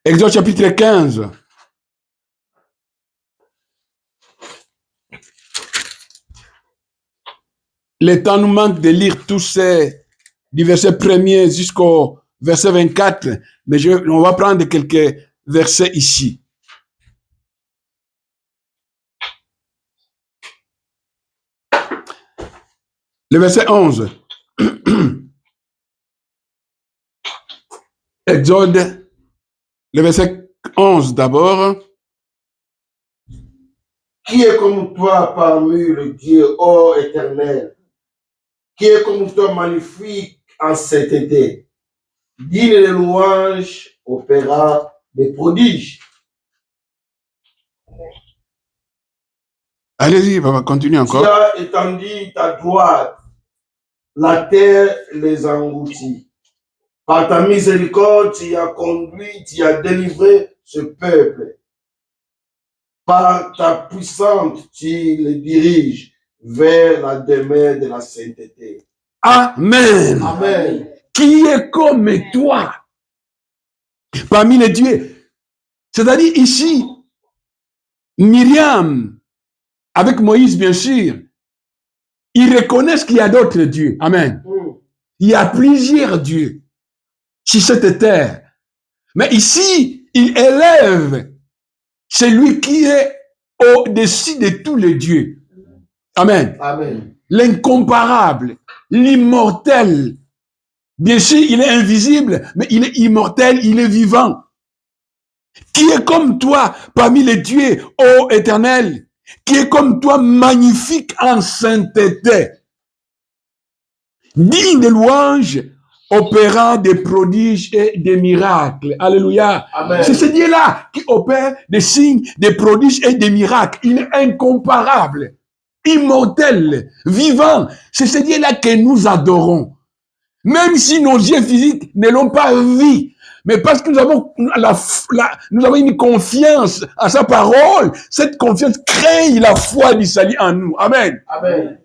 Exode chapitre 15. Le temps nous manque de lire tous ces, du verset 1er jusqu'au verset 24, mais on va prendre quelques versets ici. Le verset 11. Exode, le verset 11 d'abord. Qui est comme toi parmi les dieux, ô Éternel? Qui est comme toi magnifique en sainteté? Digne de louanges, opéra des prodiges. Allez-y, on va continuer encore. Tu as étendu ta droite, la terre les engloutit. Par ta miséricorde, tu as conduit, tu as délivré ce peuple. Par ta puissance, tu les diriges vers la demeure de la sainteté. Amen. Amen. Qui est comme toi parmi les dieux? C'est-à-dire ici, Myriam, avec Moïse bien sûr, ils reconnaissent qu'il y a d'autres dieux. Amen. Il y a plusieurs dieux sur cette terre. Mais ici, il élève celui qui est au-dessus de tous les dieux. Amen. Amen. L'incomparable, l'immortel. Bien sûr, il est invisible, mais il est immortel, il est vivant. Qui est comme toi parmi les dieux, ô Éternel, qui est comme toi magnifique en sainteté, digne de louanges, opérant des prodiges et des miracles. Alléluia. Amen. C'est ce Dieu-là qui opère des signes, des prodiges et des miracles. Il est incomparable, immortel, vivant. C'est ce Dieu-là que nous adorons. Même si nos yeux physiques ne l'ont pas vu, mais parce que nous avons une confiance à sa parole, cette confiance crée la foi du salut en nous. Amen. Amen.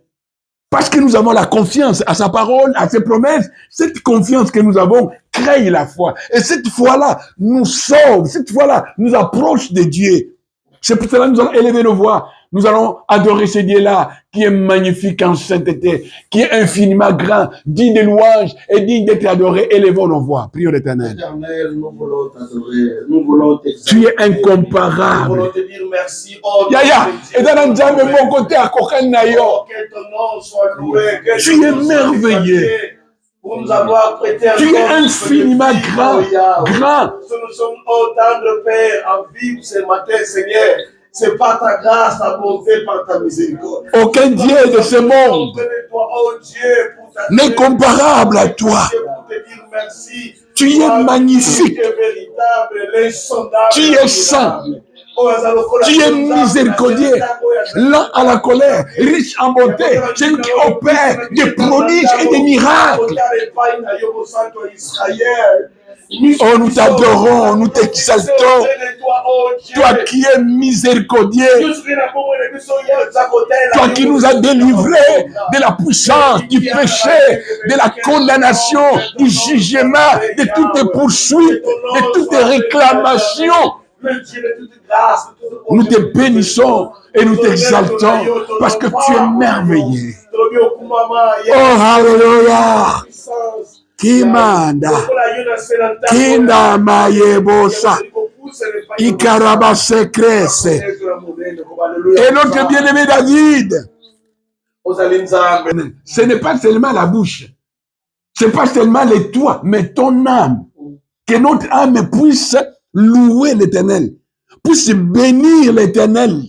Parce que nous avons la confiance à sa parole, à ses promesses, cette confiance que nous avons crée la foi. Et cette foi-là nous sauve, cette foi-là nous approche de Dieu. C'est pour cela que nous allons élever nos voix. Nous allons adorer ce Dieu-là qui est magnifique en sainteté, qui est infiniment grand, digne de louange et digne d'être adoré. Élevons nos voix. Prions l'Éternel. Éternel, nous voulons t'adorer, nous voulons t'exalter. Tu es incomparable. Nous voulons te dire merci. Oh, Yaya, et dans un diable, mon côté à Koken Nayo. Oh, que ton nom soit loué. Que Tu es merveilleux. Pour nous avoir prêté un Tu es infiniment grand. Grand. Nous sommes autant de Père à vivre ce matin, Seigneur. C'est par ta grâce, ta bonté, par ta miséricorde. Aucun Dieu de ce monde n'est comparable à toi. Tu es magnifique. Tu es saint. Tu es miséricordieux, lent à la colère, riche en bonté, celui qui opère des prodiges et des miracles. Oh, nous t'adorons, nous t'exaltons. Toi qui es miséricordieux, toi qui nous as délivrés de la puissance, du péché, de la condamnation, du jugement, de toutes les poursuites, de toutes les réclamations. Nous te bénissons et nous t'exaltons parce que tu es merveilleux. Oh, hallelujah. Kimanda, Kinda Mayebosa, Ikaraba Secrèce. Et notre bien-aimé David, ce n'est pas seulement la bouche, ce n'est pas seulement les toits, mais ton âme. Que notre âme puisse louer l'Éternel, puisse bénir l'Éternel.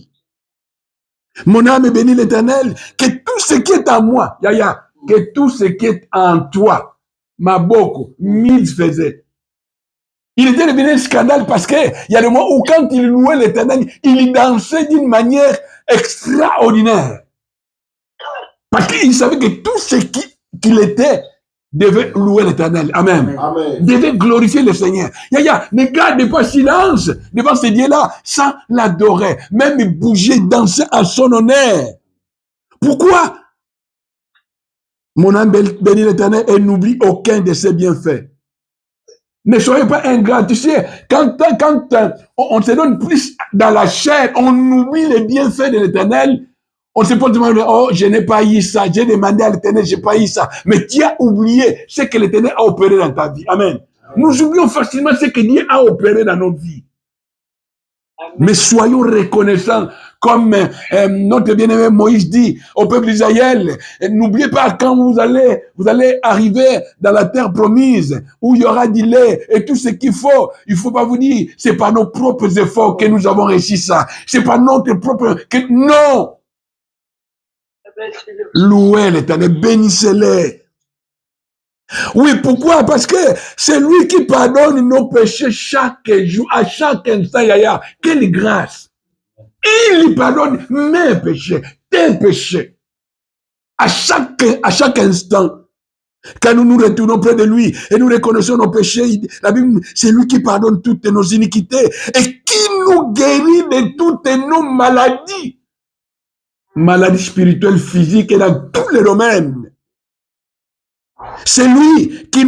Mon âme bénit l'Éternel, que tout ce qui est en moi, Yaya, que tout ce qui est en toi, Maboko, Miz faisait. Il était devenu un scandale parce que il y a des moments où quand il louait l'Éternel, il dansait d'une manière extraordinaire. Parce qu'il savait que tout ce qu'il était devait louer l'Éternel. Amen. Amen. Devait glorifier le Seigneur. Yaya, ne garde pas silence devant ce Dieu-là sans l'adorer. Même bouger, danser à son honneur. Pourquoi? Mon âme bénit l'Éternel et n'oublie aucun de ses bienfaits. Ne soyez pas ingrats. Tu sais, quand on se donne plus dans la chair, on oublie les bienfaits de l'Éternel. On se peut demander, oh, je n'ai pas eu ça, j'ai demandé à l'Éternel, je n'ai pas eu ça. Mais tu as oublié ce que l'Éternel a opéré dans ta vie. Amen. Nous oublions facilement ce que Dieu a opéré dans notre vie. Mais soyons reconnaissants, comme notre bien-aimé Moïse dit au peuple d'Israël, n'oubliez pas quand vous allez arriver dans la terre promise, où il y aura du lait et tout ce qu'il faut. Il faut pas vous dire, c'est par nos propres efforts que nous avons réussi ça. C'est par notre propre... Non! Louez l'Éternel, bénissez-les. Oui, pourquoi? Parce que c'est lui qui pardonne nos péchés chaque jour, à chaque instant, Yaya. Quelle grâce! Il pardonne mes péchés, tes péchés. À chaque instant, quand nous nous retournons près de lui et nous reconnaissons nos péchés, la Bible, c'est lui qui pardonne toutes nos iniquités et qui nous guérit de toutes nos maladies. Maladies spirituelles, physiques et dans tous les domaines. C'est lui qui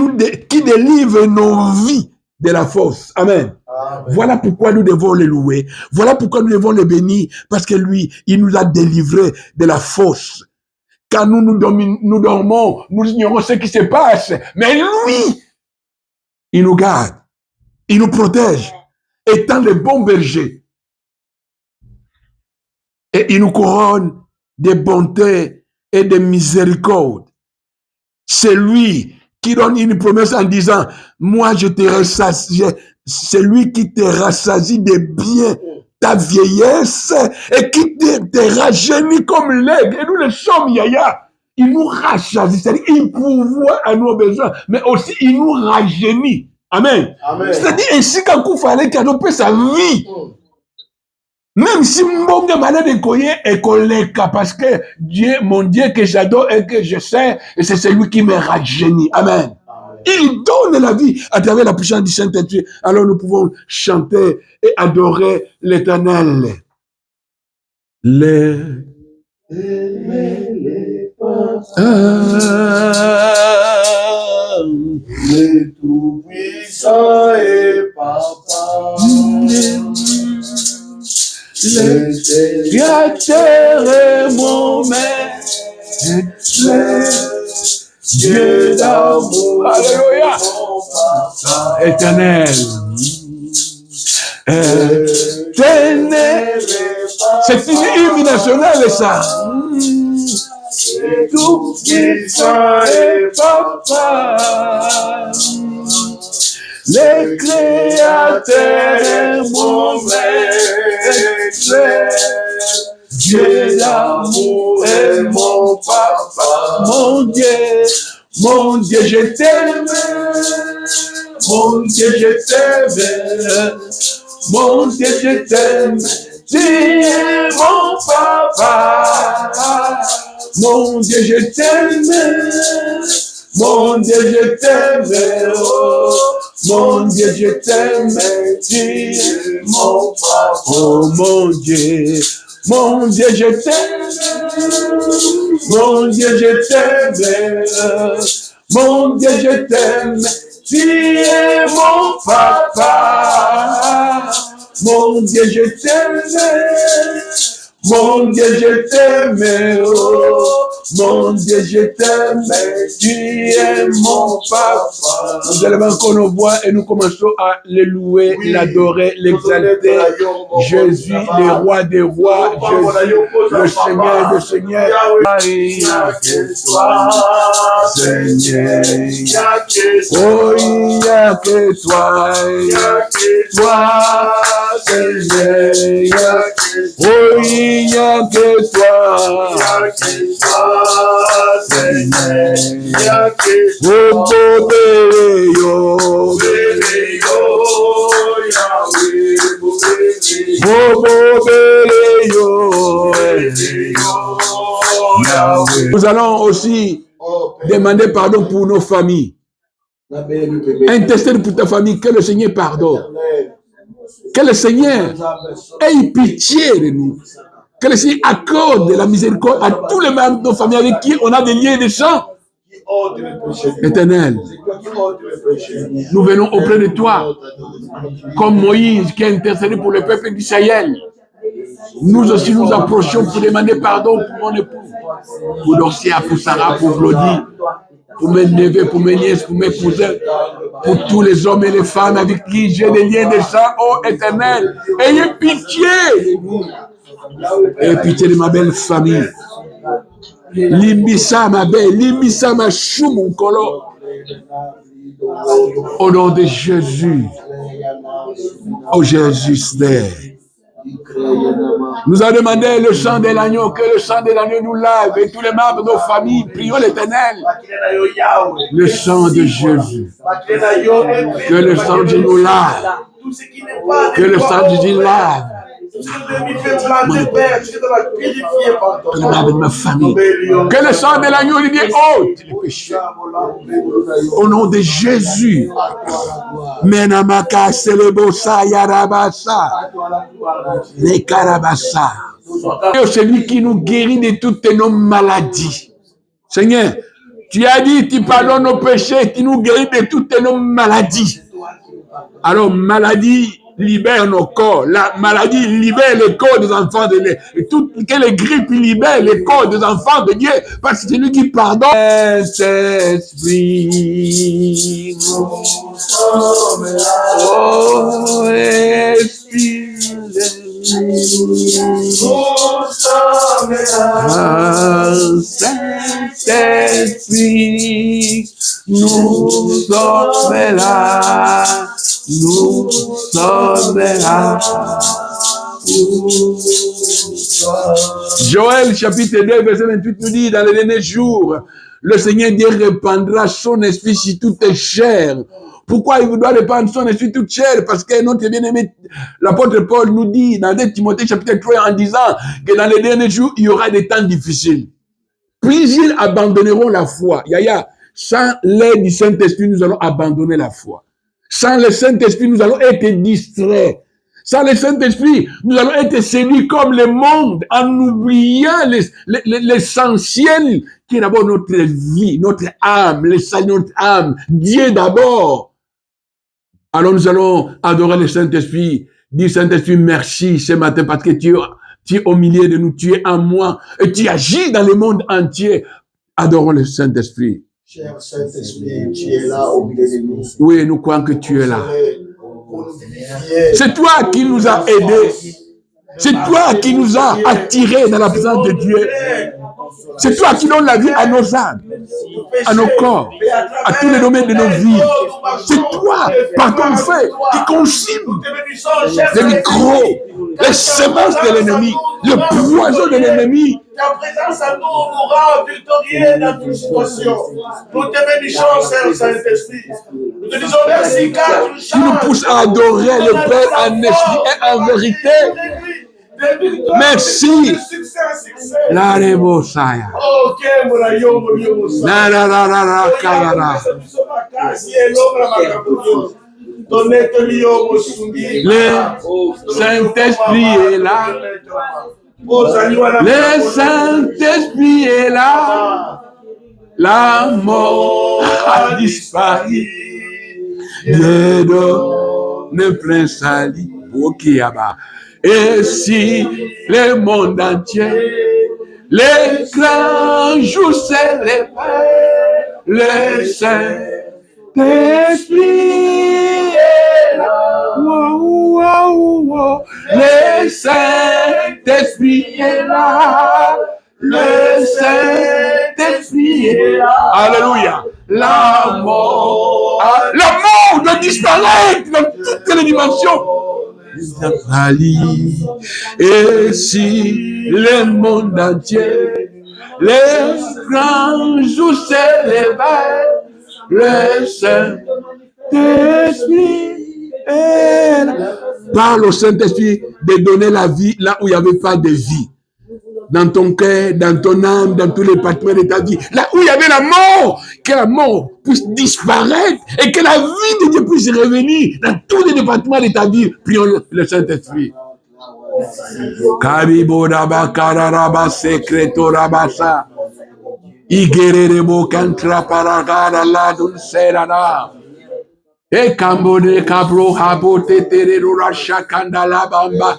délivre nos vies de la fosse. Amen. Amen. Voilà pourquoi nous devons le louer. Voilà pourquoi nous devons le bénir. Parce que lui, il nous a délivrés de la fosse. Quand nous dormons, nous ignorons ce qui se passe. Mais lui, il nous garde. Il nous protège. Étant le bon berger. Et il nous couronne de bonté et de miséricorde. C'est lui qui donne une promesse en disant, moi je te rassasie, c'est lui qui te rassasie de bien ta vieillesse et qui te rajeunit comme l'aigle. Et nous le sommes, Yaya. Il nous rassasie, c'est-à-dire il pourvoit à nos besoins, mais aussi il nous rajeunit. Amen. Amen. C'est-à-dire ainsi qu'un coup fallait qu'il adopte sa vie. Même si mon malade est connu et collé, parce que Dieu, mon Dieu que j'adore et que je sais, et c'est celui qui me rajeunit. Amen. Amen. Il donne la vie à travers la puissance du Saint-Esprit. Alors nous pouvons chanter et adorer l'Éternel. Le Tout-Puissant et Papa. Le Créateur est mon maître, Dieu d'amour, alléluia, éternel, éternel, c'est une hymne nationale ça. Tout puissant et Papa. Le Créateur est mon maître, Dieu d'amour est mon Papa. Mon Dieu, je t'aime, mon Dieu, je t'aime, mon Dieu, je t'aime, tu es mon Papa. Mon Dieu, je t'aime, mon Dieu, je t'aime, oh, mon Dieu, je t'aime, tu es mon Papa. Oh, mon Dieu, je t'aime, mon Dieu, je t'aime, mon Dieu, je t'aime, tu es mon Papa. Mon Dieu, je t'aime, mon Dieu, je t'aime, oh, mon Dieu, je t'aime, tu es mon Papa. Nous élevons encore nos voix et nous commençons à le louer, l'adorer, l'exalter. Jésus, le roi des rois, Jésus, le Seigneur des seigneurs. Il n'y a que toi, Seigneur. Oh, il n'y a que toi, Seigneur. Oh, il n'y a que toi, Seigneur. Oh, nous allons aussi demander pardon pour nos familles. Intercède pour ta famille, que le Seigneur pardonne. Que le Seigneur ait pitié de nous. Que le Seigneur accorde la miséricorde à tous les membres de nos familles avec qui on a des liens de sang. ôtes le péché. Éternel, C'est toi qui ôtes le péché. nous venons auprès de toi, comme Moïse qui a intercédé pour le peuple d'Israël. Nous aussi nous approchons pour demander pardon pour mon époux, pour Dorcia, pour Sarah, pour Glody, pour mes neveux, pour mes nièces, pour mes cousins, pour tous les hommes et les femmes avec qui j'ai des liens de sang. Oh Éternel, ayez pitié de nous. Ayez pitié de ma belle famille. Limbisa ma belle, limbisa ma chou mon colo. Au nom de Jésus. Oh Jésus, nous a demandé le sang de l'agneau, que le sang de l'agneau nous lave et tous les membres de nos familles, prions l'Éternel. Le sang de Jésus. Que le sang de Jésus nous lave. Que le sang de Jésus lave. De ma famille. Que le sang de l'agneau lui dit ôte les péchés. Au nom de Jésus. Menamaka selebosa yarabasa. Les carabassa. C'est lui qui nous guérit de toutes nos maladies. Seigneur, tu as dit, tu pardonnes nos péchés, tu nous guéris de toutes nos maladies. Alors, maladie libère nos corps. La maladie libère les corps des enfants de Dieu. Que les grippes libèrent les corps des enfants de Dieu. Parce que c'est lui qui pardonne. Saint-Esprit, oh, Esprit, Saint-Esprit, nous sommes là. Nous sommes là. Joël chapitre 2 verset 28 nous dit, dans les derniers jours, le Seigneur Dieu répandra son esprit sur toute chair. Pourquoi il doit répandre son esprit toute chair? Parce que notre bien-aimé, l'apôtre Paul nous dit dans 2 Timothée chapitre 3 en disant que dans les derniers jours, il y aura des temps difficiles. Plusieurs abandonneront la foi. Yaya, sans l'aide du Saint-Esprit, nous allons abandonner la foi. Sans le Saint-Esprit, nous allons être distraits. Sans le Saint-Esprit, nous allons être séduits comme le monde en oubliant l'essentiel qui est d'abord notre vie, notre âme, le salut de notre âme, Dieu d'abord. Alors nous allons adorer le Saint-Esprit, dire Saint-Esprit merci ce matin parce que tu es au milieu de nous, tu es en moi et tu agis dans le monde entier. Adorons le Saint-Esprit. Cher Saint-Esprit, tu es là au milieu de nous. Oui, nous croyons que tu es là. C'est toi qui nous as aidés. C'est toi qui nous as attirés dans la présence de Dieu. C'est toi qui donnes la vie à nos âmes, à nos corps, à tous les domaines de nos vies. C'est toi, par ton fait, qui consume les microbes, les semences de l'ennemi, le poison de l'ennemi. Ta présence à nous nous rend victorieux dans toute situation. Nous te bénissons, Saint-Esprit. Nous te disons merci car tu nous pousses à adorer le Père en esprit et en vérité. Merci. La rebosaya. La la la la la kayara. Le Saint-Esprit est là. Le Saint-Esprit est là. La mort a disparu. Dieu donne plein salut. Et si le monde entier, les grands jours célèbrent, le Saint-Esprit est là. Wow, wow, wow. Le Saint-Esprit est là. Le Saint-Esprit est là. Alléluia. La mort doit disparaître dans toutes les dimensions. Et si le monde entier, les grands jours s'élèvent, le Saint-Esprit est là. Parle au Saint-Esprit de donner la vie là où il n'y avait pas de vie. Dans ton cœur, dans ton âme, dans tous les départements de ta vie. Là où il y avait la mort, que la mort puisse disparaître et que la vie de Dieu puisse revenir dans tous les départements de ta vie. Prions le Saint-Esprit. Igererebo kantra paragara la dulcerana. E kambode kabro habo teterero rashakanda la bamba.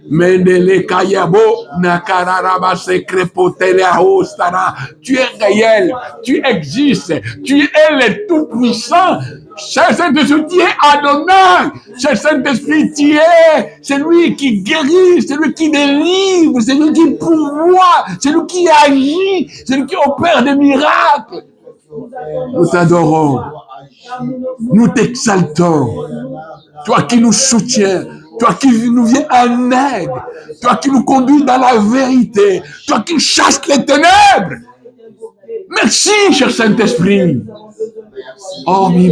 Mendele kayabo nakararaba sekrepotere hostara. Tu es réel, tu existes, tu es le tout-puissant. Cher Saint-Esprit, tu es Adonai. Cher Saint-Esprit, tu es celui qui guérit, celui qui délivre, celui qui pourvoit, celui qui agit, celui qui opère des miracles. Nous t'adorons, nous t'exaltons. Toi qui nous soutiens, toi qui nous viens en aide, toi qui nous conduis dans la vérité, toi qui chasses les ténèbres. Merci, cher Saint-Esprit. Oh, qui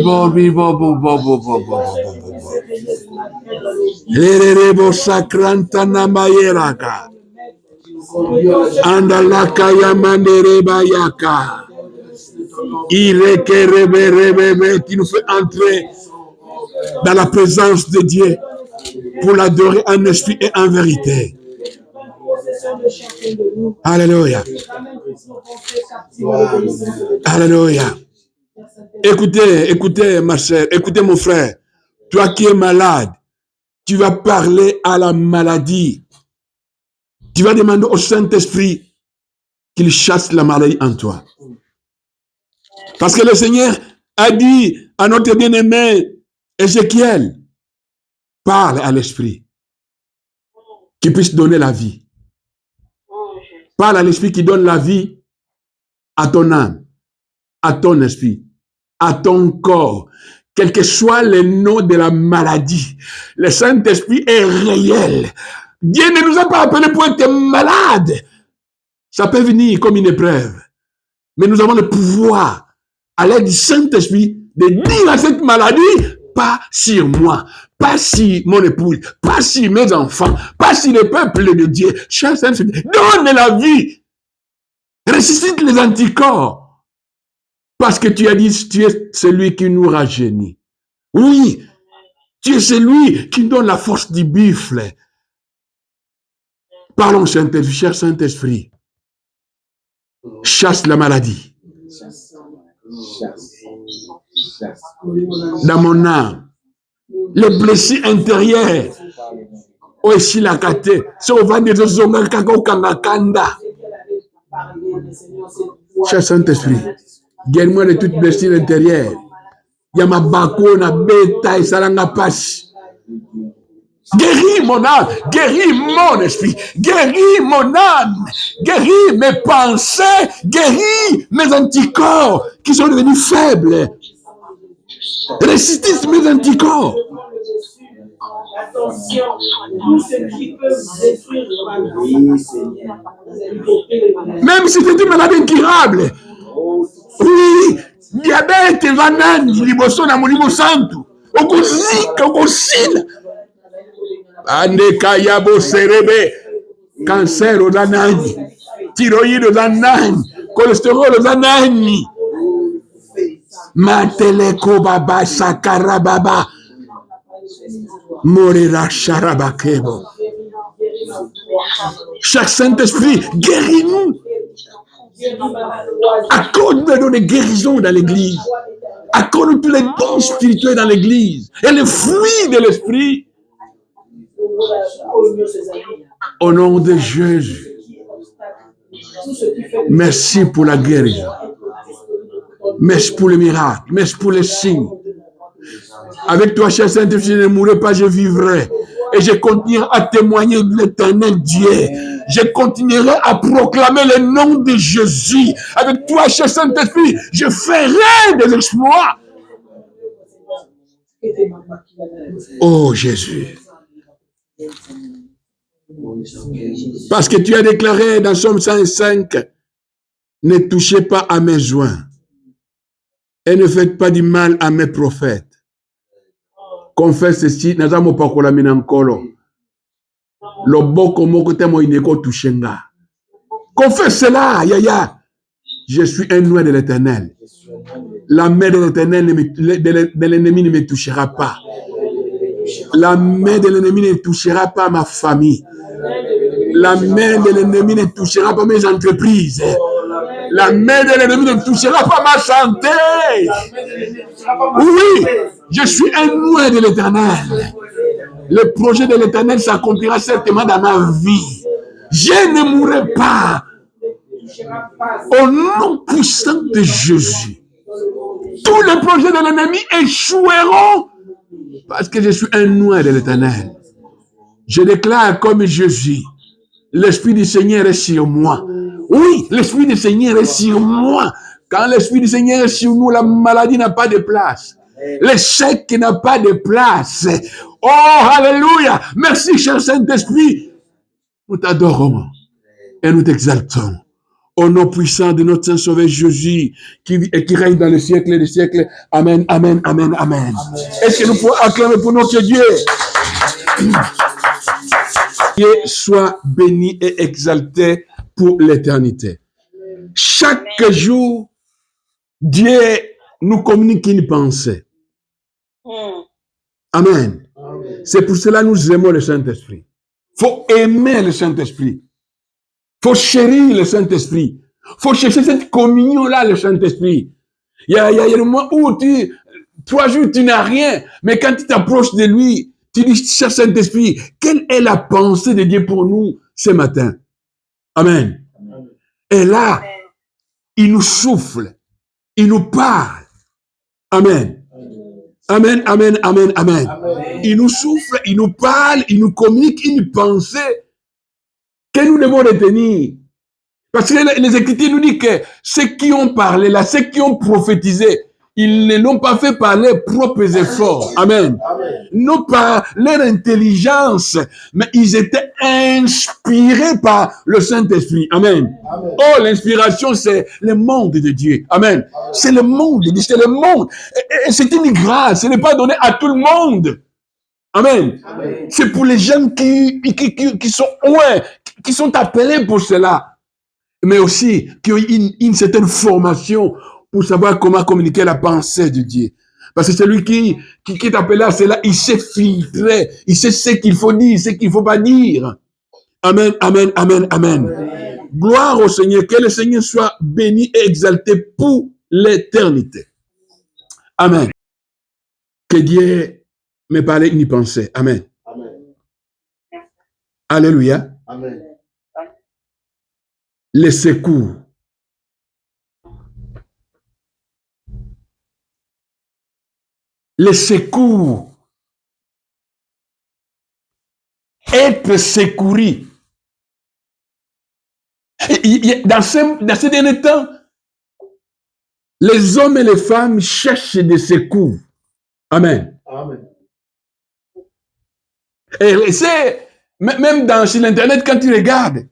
nous fait entrer dans la présence de Dieu pour l'adorer en esprit et en vérité. Alléluia. Alléluia. Écoutez, ma sœur, écoutez, mon frère. Toi qui es malade, tu vas parler à la maladie. Tu vas demander au Saint-Esprit qu'il chasse la maladie en toi. Parce que le Seigneur a dit à notre bien-aimé Ézéchiel, parle à l'Esprit qui puisse donner la vie. Parle à l'Esprit qui donne la vie à ton âme, à ton esprit, à ton corps. Quel que soit le nom de la maladie, le Saint-Esprit est réel. Dieu ne nous a pas appelés pour être malades. Ça peut venir comme une épreuve. Mais nous avons le pouvoir, à l'aide du Saint-Esprit, de dire à cette maladie, pas sur moi, pas sur mon épouse, pas sur mes enfants, pas sur le peuple de Dieu. Cher Saint-Esprit, donne la vie. Ressuscite les anticorps. Parce que tu as dit, tu es celui qui nous rajeunit. Oui, tu es celui qui donne la force du buffle. Parlons, Saint-Esprit, cher Saint-Esprit. Chasse la maladie. Dans mon âme. Les blessures intérieures. Aussi la kate. Cher Saint-Esprit, guéris-moi de toute blessure intérieure. Yamabako na beta et salanga passe. Guéris mon âme, guéris mon esprit, guéris mon âme, guéris mes pensées, guéris mes anticorps qui sont devenus faibles. Ressuscite mes anticorps. Attention, tout ce qui peut détruire le même si c'est une maladie incurable. Oui, diabète, vanani, liboso na molimo santu. Okozika, okosila. Ande kayabo serebe, cancer oza nani, thyroïde oza nani, cholestérol oza nani, mateleko baba sakara baba, morira sharabakebo. Chaque Saint-Esprit, guéris-nous. Accorde-nous des guérisons dans l'église. Accorde-nous tous les dons spirituels dans l'église et les fruits de l'esprit. Au nom de Jésus, merci pour la guérison. Merci pour le miracle. Merci pour les signes. Avec toi, cher Saint-Esprit, je ne mourrai pas, je vivrai. Et je continuerai à témoigner de l'éternel Dieu. Je continuerai à proclamer le nom de Jésus. Avec toi, cher Saint-Esprit, je ferai des exploits. Oh Jésus. Parce que tu as déclaré dans Somme 105, ne touchez pas à mes joints et ne faites pas du mal à mes prophètes. Confesse ceci, nazamo pakola minankolo. Loboko moko temo ineko touchenga. Confesse cela, yaya. Je suis un oint de l'Éternel. La main de l'Éternel, de l'ennemi ne me touchera pas. La main de l'ennemi ne touchera pas ma famille. La main de l'ennemi ne touchera pas mes entreprises. La main de l'ennemi ne touchera pas ma santé. Oui, je suis un loin de l'Éternel. Le projet de l'Éternel s'accomplira certainement dans ma vie. Je ne mourrai pas. Au nom puissant de Jésus, tous les projets de l'ennemi échoueront parce que je suis un loin de l'Éternel. Je déclare comme Jésus, l'Esprit du Seigneur est sur moi. Oui, l'Esprit du Seigneur est sur moi. Quand l'Esprit du Seigneur est sur nous, la maladie n'a pas de place. L'échec n'a pas de place. Oh, alléluia. Merci, cher Saint-Esprit. Nous t'adorons et nous t'exaltons. Au nom puissant de notre Saint-Sauveur Jésus, qui vit et qui règne dans le siècle des siècles. Amen, amen, amen, amen. Est-ce que nous pouvons acclamer pour notre Dieu? Dieu soit béni et exalté pour l'éternité. Chaque jour, Dieu nous communique une pensée. Amen. C'est pour cela que nous aimons le Saint-Esprit. Il faut aimer le Saint-Esprit. Il faut chérir le Saint-Esprit. Il faut chercher cette communion-là, le Saint-Esprit. Il y a des moments où 3 jours, tu n'as rien. Mais quand tu t'approches de lui, tu dis, cher Saint-Esprit, quelle est la pensée de Dieu pour nous ce matin? Amen. Et là, il nous souffle. Il nous parle. Amen. Amen, amen, amen, amen. Il nous souffle, il nous parle, il nous communique une pensée que nous devons retenir. Parce que les Écritures nous disent que ceux qui ont parlé là, ceux qui ont prophétisé, ils ne l'ont pas fait par leurs propres efforts. Amen. Non par leur intelligence, mais ils étaient inspirés par le Saint-Esprit. Amen. Oh, l'inspiration, c'est le monde de Dieu. Amen. C'est le monde de Dieu, c'est le monde. Et c'est une grâce, ce n'est pas donné à tout le monde. Amen. C'est pour les gens qui sont loin, qui sont appelés pour cela. Mais aussi qui ont une certaine formation pour savoir comment communiquer la pensée de Dieu. Parce que celui qui est appelé à cela, il sait filtrer, il sait ce qu'il faut dire, ce qu'il ne faut pas dire. Amen, amen, amen, amen. Gloire au Seigneur, que le Seigneur soit béni et exalté pour l'éternité. Amen. Que Dieu me parle une pensée. Amen. Amen. Alléluia. Amen. Les secours. Les secours. Être secouru. Dans ces derniers temps, les hommes et les femmes cherchent des secours. Amen. Amen. Et c'est, même sur l'Internet, quand tu regardes,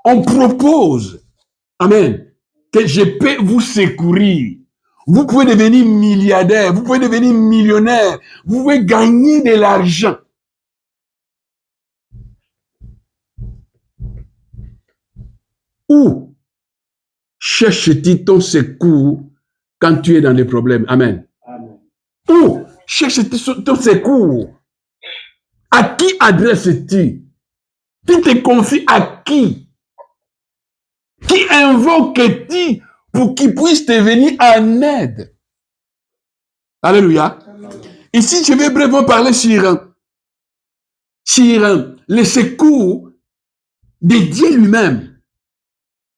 on propose, amen, que je peux vous secourir. Vous pouvez devenir milliardaire, vous pouvez devenir millionnaire, vous pouvez gagner de l'argent. Où cherches-tu ton secours quand tu es dans des problèmes? Amen. Amen. Où cherches-tu ton secours? À qui adresses-tu? Tu te confies à qui? Qui invoques-tu pour qu'il puisse te venir en aide? Alléluia. Ici, je vais brièvement parler sur le secours de Dieu lui-même.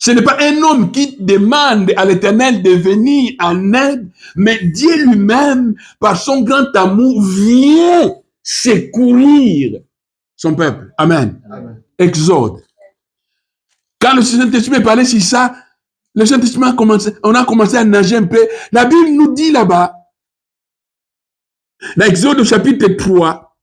Ce n'est pas un homme qui demande à l'Éternel de venir en aide, mais Dieu lui-même, par son grand amour, vient secourir son peuple. Amen. Amen. Exode. Quand le Saint-Esprit parlait sur ça, le Saint-Esprit on a commencé à nager un peu. La Bible nous dit là-bas, dans Exode chapitre 3,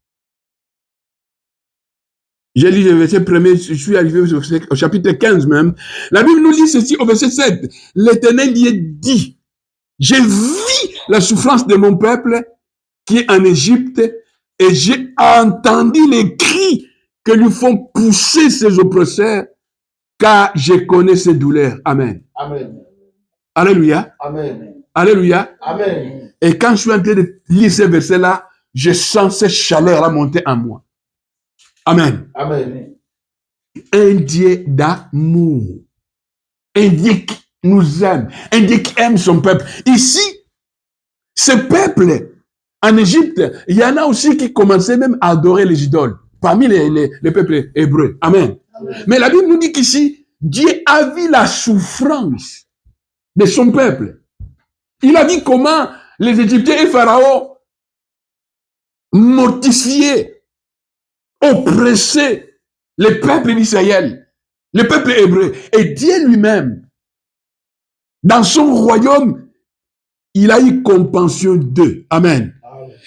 j'ai lu le verset 1er, je suis arrivé au chapitre 15 même. La Bible nous dit ceci au verset 7. L'Éternel y est dit, j'ai vu la souffrance de mon peuple qui est en Égypte et j'ai entendu les cris que lui font pousser ses oppresseurs, car je connais ses douleurs. Amen. Amen. Alléluia. Amen. Alléluia. Amen. Et quand je suis en train de lire ces versets-là, je sens cette chaleur-là monter en moi. Amen. Amen. Un Dieu d'amour. Un Dieu nous aime. Un Dieu qui aime son peuple. Ici, ce peuple, en Égypte, il y en a aussi qui commençaient même à adorer les idoles. Parmi les peuples hébreux. Amen. Mais la Bible nous dit qu'ici, Dieu a vu la souffrance de son peuple. Il a vu comment les Égyptiens et Pharaon mortifiaient, oppressaient le peuple d'Israël, le peuple hébreu. Et Dieu lui-même, dans son royaume, il a eu compassion d'eux. Amen.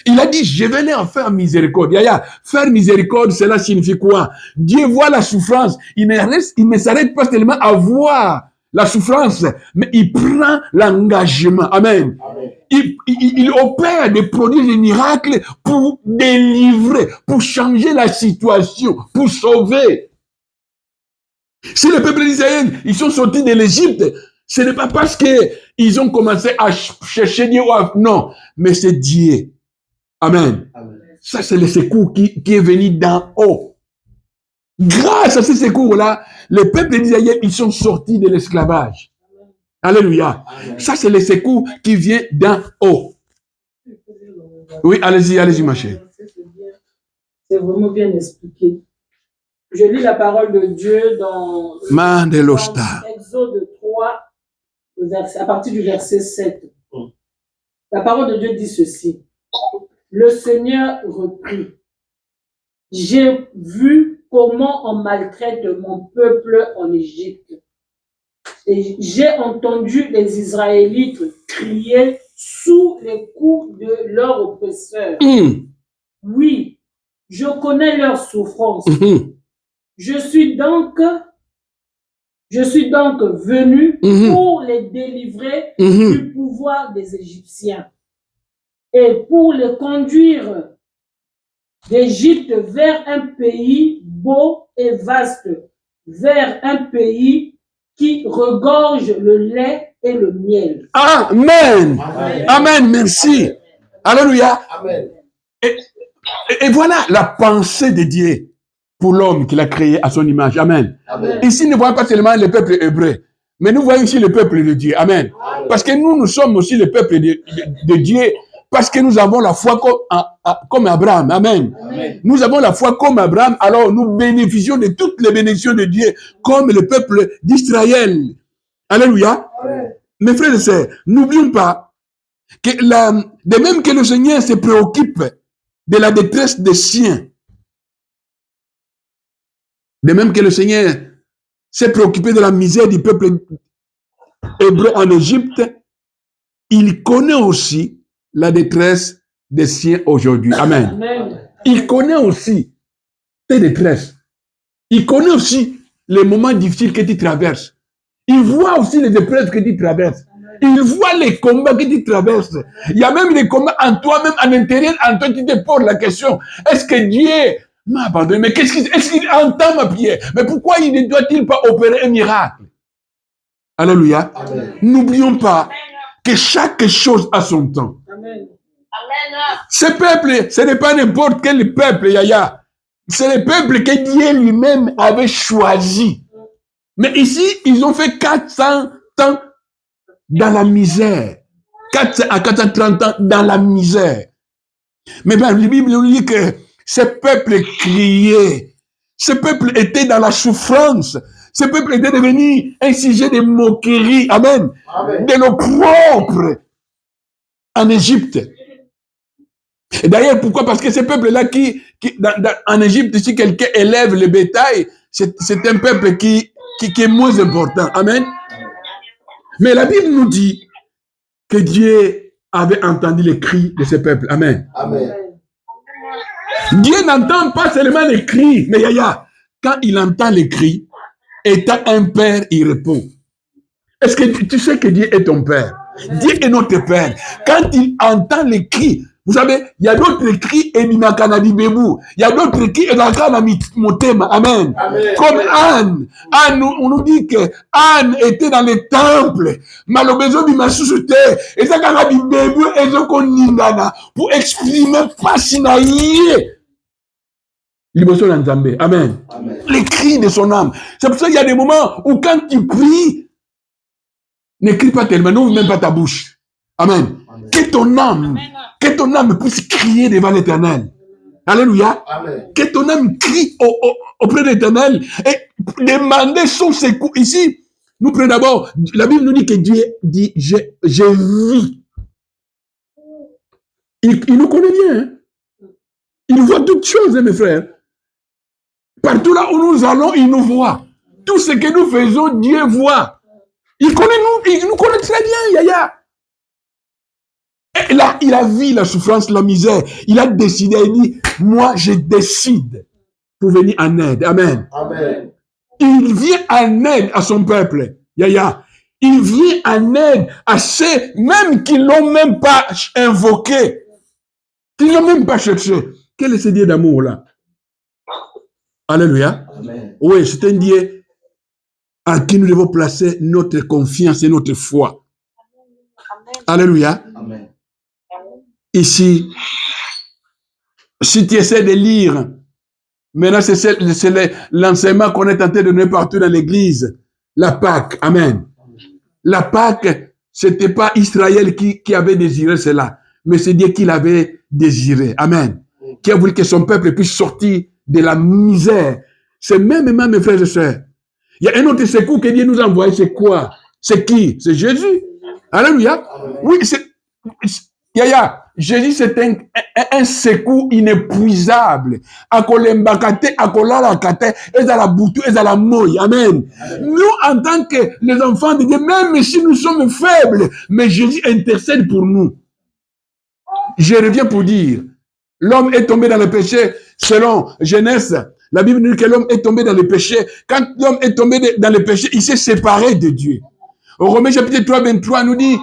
Il a dit, je vais leur faire miséricorde. Yaya, faire miséricorde, cela signifie quoi? Dieu voit la souffrance. Il ne s'arrête pas seulement à voir la souffrance, mais il prend l'engagement. Amen. Amen. Il opère des produits des miracles pour délivrer, pour changer la situation, pour sauver. Si le peuple d'Israël, ils sont sortis de l'Égypte, ce n'est pas parce qu'ils ont commencé à chercher Dieu. Non, mais c'est Dieu. Amen. Amen. Ça, c'est le secours qui est venu d'en haut. Grâce à ce secours-là, les peuples d'Israël, ils sont sortis de l'esclavage. Alléluia. Amen. Ça, c'est le secours qui vient d'en haut. Oui, allez-y, ma chère. C'est vraiment bien expliqué. Je lis la parole de Dieu dans Exode 3, à partir du verset 7. La parole de Dieu dit ceci. Le Seigneur reprit. J'ai vu comment on maltraite mon peuple en Égypte. Et j'ai entendu les Israélites crier sous les coups de leurs oppresseurs. Oui, je connais leur souffrance. Je suis donc venu pour les délivrer du pouvoir des Égyptiens et pour les conduire d'Égypte vers un pays beau et vaste, vers un pays qui regorge le lait et le miel. Amen. Amen. Amen. Merci. Alléluia. Amen. Et voilà la pensée de Dieu pour l'homme qu'il a créé à son image. Amen. Amen. Ici, ne voyons pas seulement le peuple hébreu, mais nous voyons ici le peuple de Dieu. Amen. Amen. Parce que nous sommes aussi le peuple de Dieu, parce que nous avons la foi comme Abraham. Amen. Amen. Nous avons la foi comme Abraham, alors nous bénéficions de toutes les bénédictions de Dieu, comme le peuple d'Israël. Alléluia. Amen. Mes frères et sœurs, n'oublions pas que de même que le Seigneur se préoccupe de la détresse des siens, de même que le Seigneur s'est préoccupé de la misère du peuple hébreu en Égypte, il connaît aussi la détresse des siens aujourd'hui. Amen. Amen. Il connaît aussi tes détresses. Il connaît aussi les moments difficiles que tu traverses. Il voit aussi les épreuves que tu traverses. Il voit les combats que tu traverses. Il y a même des combats en toi, même à l'intérieur, en toi, tu te poses la question. Est-ce que Dieu m'a abandonné? Mais est-ce qu'il entend ma prière? Mais pourquoi il ne doit-il pas opérer un miracle? Alléluia. N'oublions pas que chaque chose a son temps. Amen. Ce peuple, ce n'est pas n'importe quel peuple, Yaya. C'est le peuple que Dieu lui-même avait choisi. Mais ici, ils ont fait 400 ans dans la misère. 400 à 430 ans dans la misère. Mais bien, la Bible nous dit que ce peuple criait. Ce peuple était dans la souffrance. Ce peuple était devenu un sujet de moquerie. Amen. Amen. De l'opprobre en Égypte. Et d'ailleurs, pourquoi? Parce que ce peuple-là en Égypte, si quelqu'un élève le bétail, c'est un peuple qui est moins important. Amen. Mais la Bible nous dit que Dieu avait entendu les cris de ce peuple. Amen. Amen. Dieu n'entend pas seulement les cris, mais Yaya, quand il entend les cris, étant un père, il répond. Est-ce que tu sais que Dieu est ton père? Dieu est notre père. Quand il entend les cris, vous savez, il y a d'autres cris et il y a d'autres cris et Amen. Amen. Comme Anne. Anne, on nous dit que Anne était dans le temple. Malobezo bimassusute. Et ça quand on dit pour exprimer fascinaïe. Amen. Amen. Les cris de son âme. C'est pour ça qu'il y a des moments où quand tu pries, N'écris pas tellement, n'ouvre même pas ta bouche. Amen. Amen. Que ton âme puisse crier devant l'Éternel. Alléluia. Amen. Que ton âme crie auprès de l'Éternel et demander son secours. Ici, nous prenons d'abord, la Bible nous dit que Dieu dit, j'ai vu. Il nous connaît bien. Hein? Il voit toutes choses, hein, mes frères. Partout là où nous allons, il nous voit. Tout ce que nous faisons, Dieu voit. Il nous connaît très bien, Yaya. Et là, il a vu la souffrance, la misère. Il a décidé, il dit, moi, je décide pour venir en aide. Amen. Amen. Il vient en aide à son peuple. Yaya. Il vient en aide à ceux, même qui ne l'ont même pas invoqué. Qui ne l'ont même pas cherché. Quel est ce Dieu d'amour là? Alléluia. Amen. Oui, c'est un Dieu à qui nous devons placer notre confiance et notre foi. Amen. Alléluia. Amen. Ici, si tu essaies de lire, maintenant c'est l'enseignement qu'on est en train de donner partout dans l'église, la Pâque. Amen. La Pâque, c'était pas Israël qui avait désiré cela, mais c'est Dieu qui l'avait désiré. Amen. Qui a voulu que son peuple puisse sortir de la misère. C'est même, mes frères et sœurs. Il y a un autre secours que Dieu nous a envoyé, c'est quoi? C'est qui? C'est Jésus. Alléluia. Oui, Yaya, Jésus, c'est un secours inépuisable. Akolembakate, akolalakate, ezalabutu, ezalamoy. Amen. Nous, en tant que les enfants de Dieu, même si nous sommes faibles, mais Jésus intercède pour nous. Je reviens pour dire, l'homme est tombé dans le péché, selon Genèse. La Bible nous dit que l'homme est tombé dans le péché. Quand l'homme est tombé dans le péché, il s'est séparé de Dieu. Au Romains chapitre 3, 23 nous dit,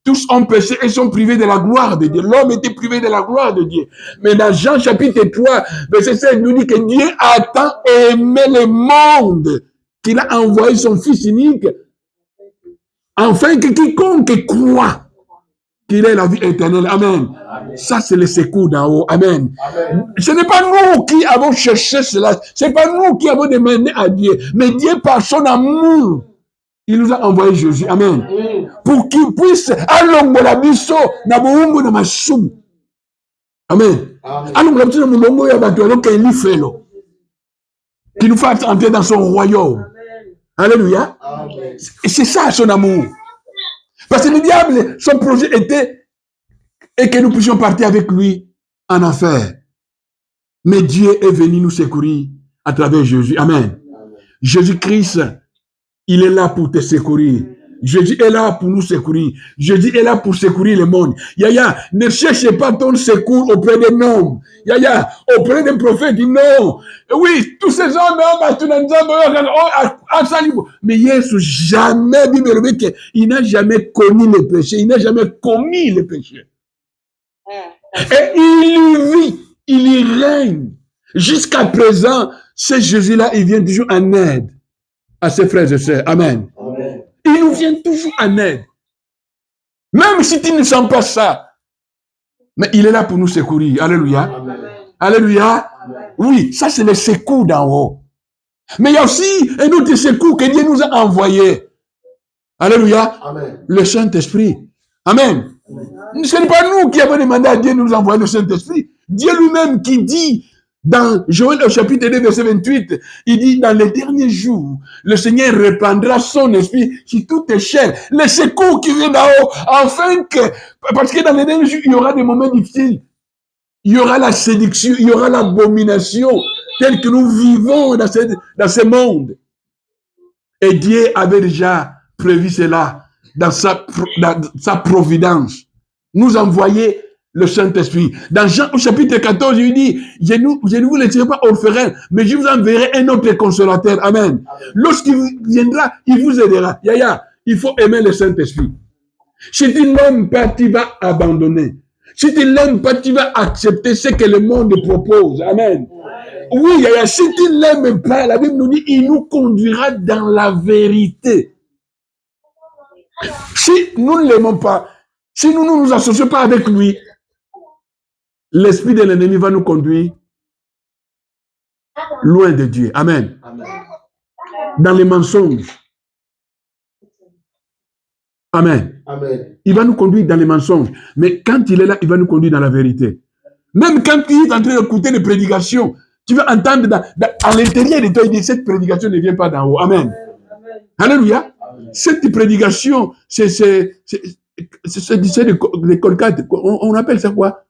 tous ont péché et sont privés de la gloire de Dieu. L'homme était privé de la gloire de Dieu. Mais dans Jean chapitre 3, verset 16 nous dit que Dieu a tant aimé le monde qu'il a envoyé son Fils unique, afin que quiconque croit qu'il ait la vie éternelle. Amen. Amen. Ça, c'est le secours d'en haut. Amen. Amen. Ce n'est pas nous qui avons cherché cela. Ce n'est pas nous qui avons demandé à Dieu. Mais Dieu, par son amour, il nous a envoyé Jésus. Amen. Pour qu'il puisse Amen. Qu'il nous fasse entrer dans son royaume. Alléluia. Et c'est ça son amour. Parce que le diable, son projet était et que nous puissions partir avec lui en enfer. Mais Dieu est venu nous secourir à travers Jésus. Amen. Jésus-Christ, il est là pour te secourir. Jésus est là pour nous secourir. Jésus est là pour secourir le monde. Yaya, ne cherchez pas ton secours auprès des noms. Yaya, auprès des prophètes, non. Oui, tous ces hommes, mais Jésus, jamais, il n'a jamais connu le péché. Il n'a jamais commis le péché. Et il vit, il y règne. Jusqu'à présent, ce Jésus-là, il vient toujours en aide à ses frères et sœurs. Amen. Amen. Il nous vient toujours en aide. Même si tu ne sens pas ça. Mais il est là pour nous secourir. Alléluia. Amen. Alléluia. Amen. Oui, ça c'est le secours d'en haut. Mais il y a aussi un autre secours que Dieu nous a envoyé. Alléluia. Amen. Le Saint-Esprit. Amen. Amen. Ce n'est pas nous qui avons demandé à Dieu de nous envoyer le Saint-Esprit. Dieu lui-même qui dit, dans Joël au chapitre 2, verset 28, il dit, dans les derniers jours, le Seigneur répandra son esprit sur toute chair. Le secours qui vient d'en haut, afin que, parce que dans les derniers jours, il y aura des moments difficiles. Il y aura la séduction, il y aura l'abomination, telle que nous vivons dans ce monde. Et Dieu avait déjà prévu cela dans sa providence. Nous envoyer le Saint-Esprit. Dans Jean au chapitre 14, il dit, je ne vous laisserai pas orphelin, mais je vous enverrai un autre consolateur. Amen. Lorsqu'il viendra, il vous aidera. Yaya, il faut aimer le Saint-Esprit. Si tu l'aimes pas, tu vas abandonner. Si tu l'aimes pas, tu vas accepter ce que le monde propose. Amen. Oui, Yaya, si tu l'aimes pas, la Bible nous dit, il nous conduira dans la vérité. Si nous ne l'aimons pas, si nous ne nous associons pas avec lui, l'esprit de l'ennemi va nous conduire loin de Dieu. Amen. Amen. Dans les mensonges. Amen. Amen. Il va nous conduire dans les mensonges. Mais quand il est là, il va nous conduire dans la vérité. Même quand il est en train d'écouter les prédications, tu vas entendre à l'intérieur de toi, il dit, cette prédication ne vient pas d'en haut. Amen. Amen. Alléluia. Amen. Cette prédication, c'est des colcates. On appelle ça quoi?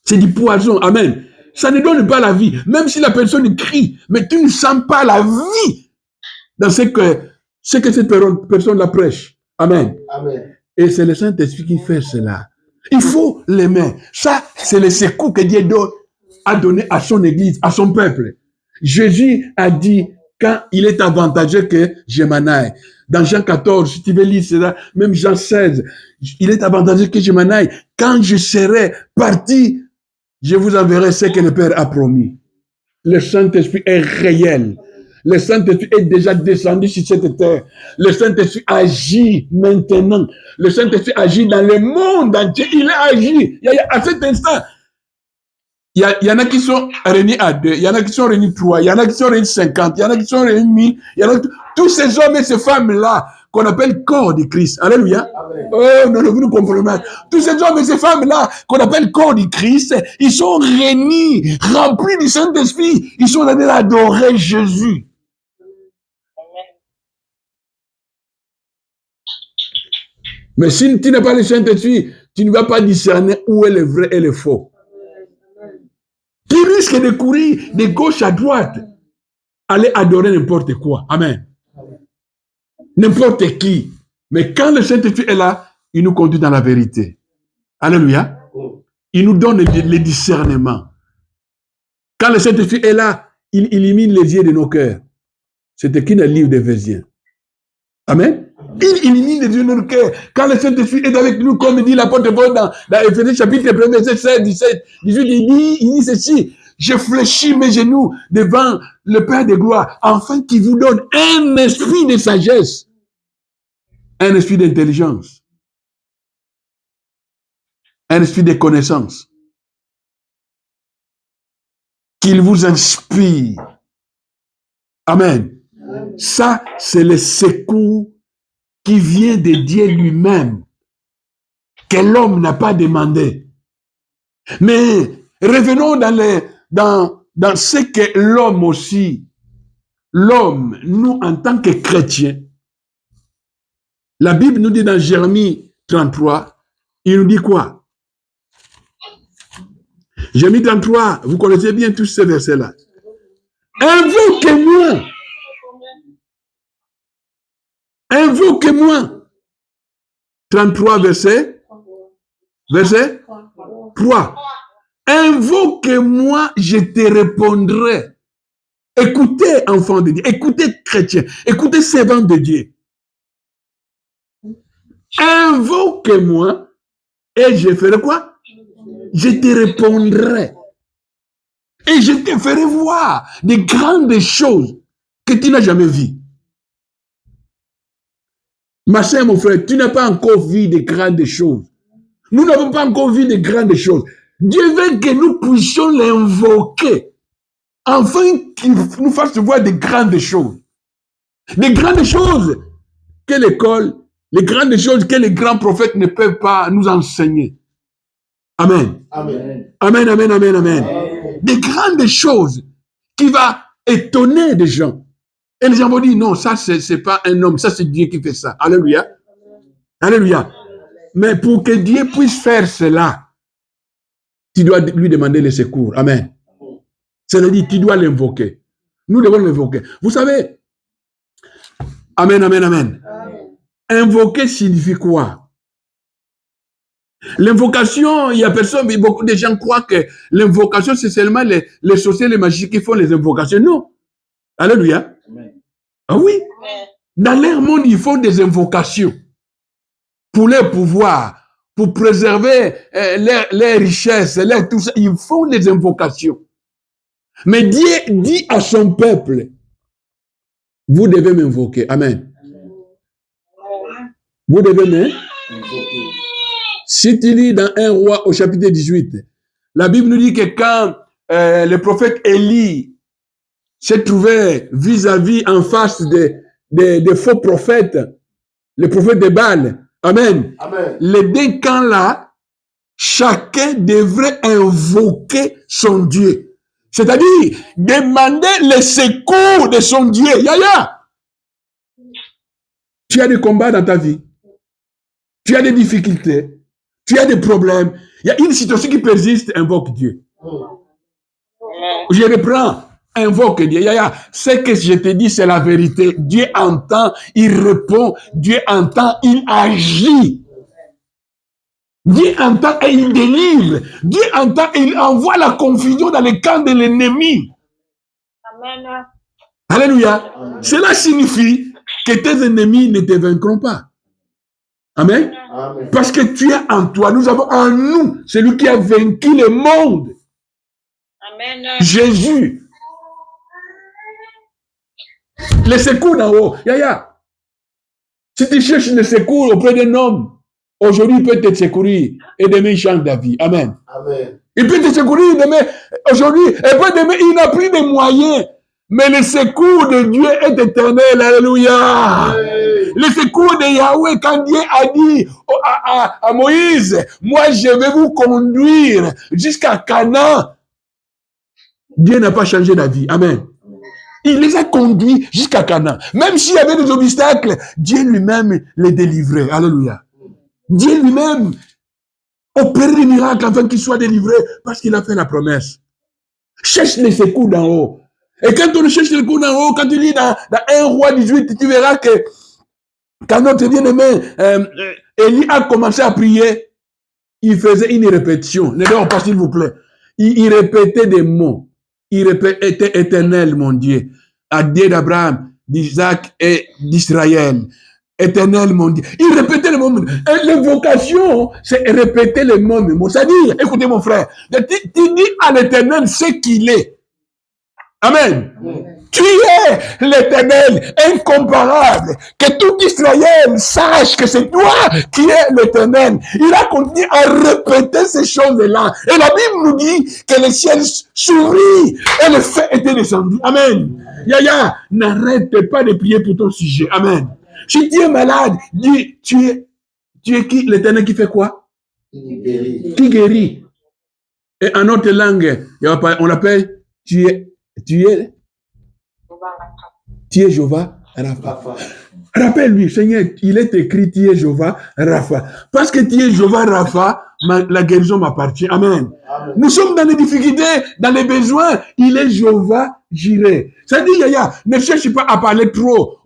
C'est du poison. Amen. Ça ne donne pas la vie. Même si la personne crie, mais tu ne sens pas la vie dans ce que cette personne la prêche. Amen. Amen. Et c'est le Saint-Esprit qui fait cela. Il faut l'aimer. Ça, c'est le secours que Dieu a donné à son Église, à son peuple. Jésus a dit, quand il est avantageux que je m'en aille. Dans Jean 14, si tu veux lire cela, même Jean 16, il est avantageux que je m'en aille. Quand je serai parti, je vous enverrai ce que le Père a promis. Le Saint-Esprit est réel. Le Saint-Esprit est déjà descendu sur cette terre. Le Saint-Esprit agit maintenant. Le Saint-Esprit agit dans le monde entier. Il a agi. À cet instant, il y en a qui sont réunis à 2, il y en a qui sont réunis 3, il y en a qui sont réunis 50, il y en a qui sont réunis 1000. Il y en a tous ces hommes et ces femmes-là qu'on appelle corps de Christ. Alléluia. Amen. Oh, non, vous nous comprenez pas. Tous ces hommes et ces femmes-là qu'on appelle corps de Christ, ils sont réunis, remplis du Saint-Esprit. Ils sont allés adorer Jésus. Mais si tu n'as pas le Saint-Esprit, tu ne vas pas discerner où est le vrai et le faux. Tu risques de courir de gauche à droite, aller adorer n'importe quoi. Amen. N'importe qui. Mais quand le Saint-Esprit est là, il nous conduit dans la vérité. Alléluia. Il nous donne le discernement. Quand le Saint-Esprit est là, il illumine les yeux de nos cœurs. C'est écrit dans le livre d'Éphésiens. Amen. Il illumine les yeux de nos cœurs. Quand le Saint-Esprit est avec nous, comme dit l'apôtre Paul dans Éphésiens chapitre 1, verset 16, 17, 18, il dit ceci. Je fléchis mes genoux devant le Père de gloire, afin qu'il vous donne un esprit de sagesse, un esprit d'intelligence, un esprit de connaissance, qu'il vous inspire. Amen. Ça, c'est le secours qui vient de Dieu lui-même, que l'homme n'a pas demandé. Mais revenons dans ce que l'homme aussi, l'homme, nous en tant que chrétiens, la Bible nous dit dans Jérémie 33, il nous dit quoi? Jérémie 33, vous connaissez bien tous ces versets-là. Invoquez-moi. Invoquez-moi. 33 verset 3. Invoquez-moi, je te répondrai. Écoutez, enfants de Dieu. Écoutez, chrétiens. Écoutez, servants de Dieu. Invoquez-moi et je ferai quoi? Je te répondrai. Et je te ferai voir des grandes choses que tu n'as jamais vues. Ma soeur, mon frère, tu n'as pas encore vu de grandes choses. Nous n'avons pas encore vu de grandes choses. Dieu veut que nous puissions l'invoquer, afin qu'il nous fasse voir de grandes choses. Des grandes choses que l'école, les grandes choses que les grands prophètes ne peuvent pas nous enseigner. Amen. Amen. Amen, amen, amen, amen. Amen. Des grandes choses qui vont étonner des gens. Et les gens vont dire, non, ça, c'est pas un homme, ça, c'est Dieu qui fait ça. Alléluia. Alléluia. Mais pour que Dieu puisse faire cela, tu dois lui demander le secours. Amen. C'est-à-dire, tu dois l'invoquer. Nous devons l'invoquer. Vous savez, amen, amen, amen. Invoquer signifie quoi? L'invocation, il y a personne, beaucoup de gens croient que l'invocation, c'est seulement les sorciers, les magiciens qui font les invocations. Non. Alléluia. Ah oui. Dans leur monde, ils font des invocations pour leur pouvoir, pour préserver leurs richesses, tout ça. Ils font des invocations. Mais Dieu dit à son peuple, vous devez m'invoquer. Amen. Vous devez m'invoquer. Si tu lis dans 1 Roi au chapitre 18, la Bible nous dit que quand le prophète Élie s'est trouvé vis-à-vis en face des faux prophètes, les prophètes de Baal. Amen. Amen. Les deux camps-là, chacun devrait invoquer son Dieu. C'est-à-dire, demander le secours de son Dieu. Yaya, tu as des combats dans ta vie. Tu as des difficultés. Tu as des problèmes. Il y a une situation qui persiste, invoque Dieu. Je reprends, invoque Dieu. Yaya, ce que je te dis, c'est la vérité. Dieu entend, il répond. Dieu entend, il agit. Dieu entend et il délivre. Dieu entend et il envoie la confusion dans le camp de l'ennemi. Amen. Alléluia. Cela signifie que tes ennemis ne te vaincront pas. Amen. Amen. Parce que tu es en toi. Nous avons en nous celui qui a vaincu le monde. Amen. Jésus. Le secours d'en haut. Yaya. Si tu cherches le secours auprès d'un homme, aujourd'hui il peut te secourir et demain il change d'avis. Amen. Amen. Il peut te secourir demain, aujourd'hui, et puis demain il n'a plus de moyens. Mais le secours de Dieu est éternel. Alléluia. Le secours de Yahweh, quand Dieu a dit à Moïse, moi je vais vous conduire jusqu'à Canaan. Dieu n'a pas changé d'avis. Amen. Il les a conduits jusqu'à Canaan. Même s'il y avait des obstacles, Dieu lui-même les délivrait. Alléluia. Dieu lui-même opère des miracles afin qu'ils soient délivrés parce qu'il a fait la promesse. Cherche les secours d'en haut. Et quand on cherche les secours d'en haut, quand tu lis dans 1 Roi 18, tu verras que quand notre bien-aimé Élie a commencé à prier, il faisait une répétition. Ne dors pas s'il vous plaît. Il répétait des mots. Il répétait éternel, mon Dieu. À Dieu d'Abraham, d'Isaac et d'Israël. Éternel, mon Dieu. Il répétait les mots. L'invocation, c'est répéter les mots. C'est-à-dire, écoutez mon frère, tu dis à l'éternel ce qu'il est. Amen. Tu es l'éternel incomparable. Que tout Israël sache que c'est toi qui es l'éternel. Il a continué à répéter ces choses-là. Et la Bible nous dit que le ciel s'ouvrit et le feu était descendu. Amen. Yaya, n'arrête pas de prier pour ton sujet. Amen. Si tu es malade, dis, tu es qui? L'éternel qui fait quoi? Qui guérit. Et en notre langue, on l'appelle, tu es Jéhovah Rapha. Rappelle-lui, Seigneur, il est écrit, tu es Jéhovah Rapha. Parce que tu es Jéhovah Rapha, la guérison m'appartient. Amen. Amen. Nous sommes dans les difficultés, dans les besoins. Il est Jéhovah Jireh. Ça dit, Yaya, ne cherche pas à parler trop.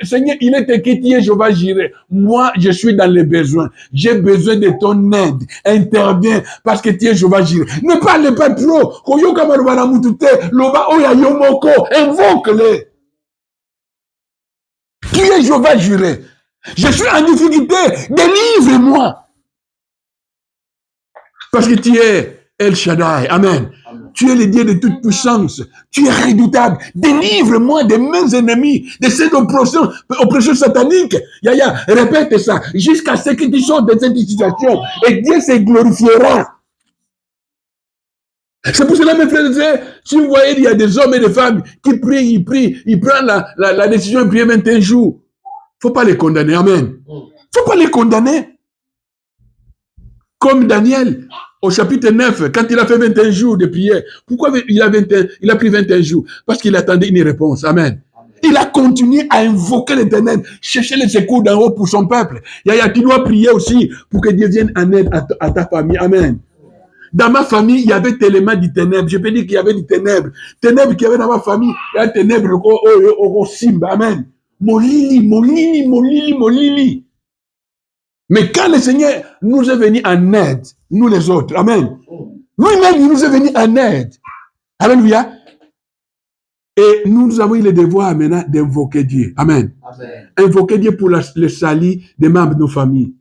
Seigneur, il est écrit, tu es Jéhovah Jireh. Moi, je suis dans les besoins. J'ai besoin de ton aide. Interviens parce que tu es Jéhovah Jireh. Ne parle pas trop. Invoque-le. Tu es Jéhovah Jireh. Je suis en difficulté. Délivre-moi. Parce que tu es El Shaddai. Amen. Amen. Tu es le Dieu de toute puissance. Tu es redoutable. Délivre-moi de mes ennemis, de cette oppression satanique. Yaya, répète ça. Jusqu'à ce que tu sortes de cette situation. Et Dieu se glorifiera. C'est pour cela, mes frères et sœurs, si vous voyez, il y a des hommes et des femmes qui prient, ils prennent la décision de prier 21 jours. Il ne faut pas les condamner. Amen. Il ne faut pas les condamner. Comme Daniel, au chapitre 9, quand il a fait 21 jours de prière, pourquoi il a pris 21 jours? Parce qu'il attendait une réponse. Amen. Il a continué à invoquer l'Éternel, chercher les secours d'en haut pour son peuple. Yaya, tu dois prier aussi pour que Dieu vienne en aide à ta famille. Amen. Dans ma famille, il y avait tellement de ténèbres. Je peux dire qu'il y avait des ténèbres. Ténèbres qu'il y avait dans ma famille, il y a des ténèbres au Simba. Amen. Molili. Mais quand le Seigneur nous est venu en aide, nous les autres, amen. Lui-même, il nous est venu en aide. Alléluia. Et nous avons eu le devoir maintenant d'invoquer Dieu. Amen. Amen. Invoquer Dieu pour le salut des membres de nos familles.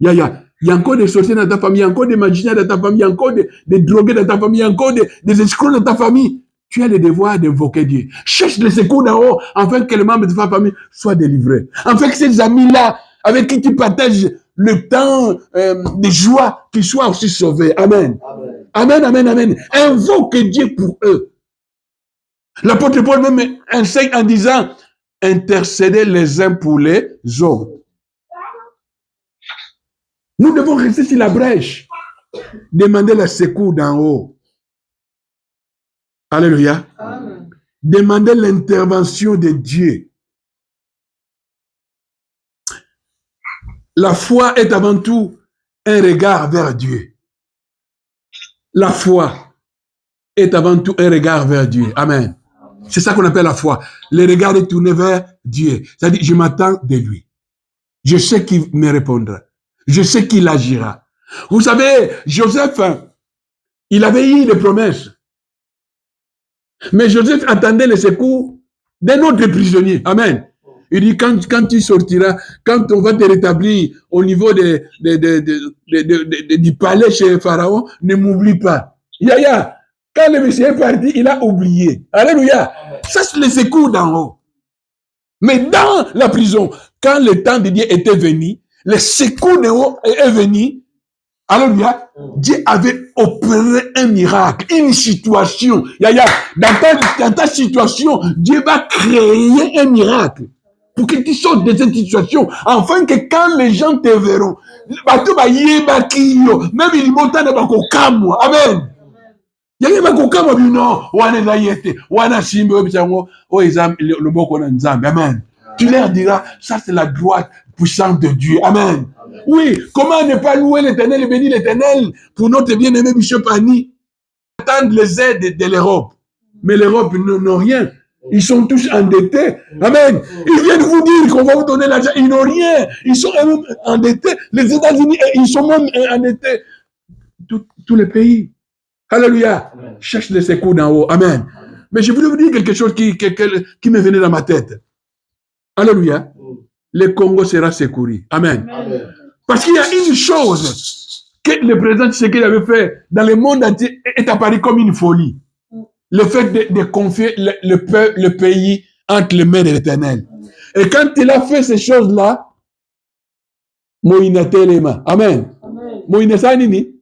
Il y a encore des sorciers dans ta famille, il y a encore des magiciens dans ta famille, il y a encore des drogués dans ta famille, il y a encore des escrocs dans ta famille. Tu as le devoir d'invoquer Dieu. Cherche le secours d'en haut, afin que les membres de ta famille soient délivrés. Afin que ces amis-là, avec qui tu partages le temps de joie, qu'ils soient aussi sauvés. Amen. Amen, amen, amen. Invoque Dieu pour eux. L'apôtre Paul même enseigne en disant, intercéder les uns pour les autres. Nous devons rester sur la brèche. Demander le secours d'en haut. Alléluia. Amen. Demander l'intervention de Dieu. La foi est avant tout un regard vers Dieu. La foi est avant tout un regard vers Dieu. Amen. C'est ça qu'on appelle la foi. Le regard est tourné vers Dieu. C'est-à-dire, je m'attends de lui. Je sais qu'il me répondra. Je sais qu'il agira. Vous savez, Joseph, il avait eu des promesses. Mais Joseph attendait le secours d'un autre prisonnier. Amen. Il dit, quand tu sortiras, quand on va te rétablir au niveau du palais chez Pharaon, ne m'oublie pas. Yaya, quand le monsieur est parti, il a oublié. Alléluia. Ça, c'est le secours d'en haut. Mais dans la prison, quand le temps de Dieu était venu, le secours d'en haut est venu. Alléluia. Dieu avait opéré un miracle, une situation. Yaya, dans ta situation, Dieu va créer un miracle. Pour que tu sortes de cette situation, afin que quand les gens te verront, même il monte dans le camp. Amen. Amen. Tu leur diras, ça c'est la droite puissante de Dieu. Amen. Oui, comment ne pas louer l'Éternel et bénir l'Éternel pour notre bien-aimé Bishop Annie? Attendre les aides de l'Europe. Mais l'Europe n'ont rien. Ils sont tous endettés. Amen. Ils viennent vous dire qu'on va vous donner l'argent. Ils n'ont rien. Ils sont même endettés. Les États-Unis, ils sont même endettés. Tous les pays. Alléluia. Amen. Cherche le secours d'en haut. Amen. Mais je voulais vous dire quelque chose qui me venait dans ma tête. Alléluia. Le Congo sera secouru. Amen. Amen. Parce qu'il y a une chose que le président Tshisekedi avait fait dans le monde entier est apparu comme une folie. Le fait de confier le pays entre les mains de l'Éternel. Et quand il a fait ces choses-là, Moïna Telema, amen. Moïna Sanini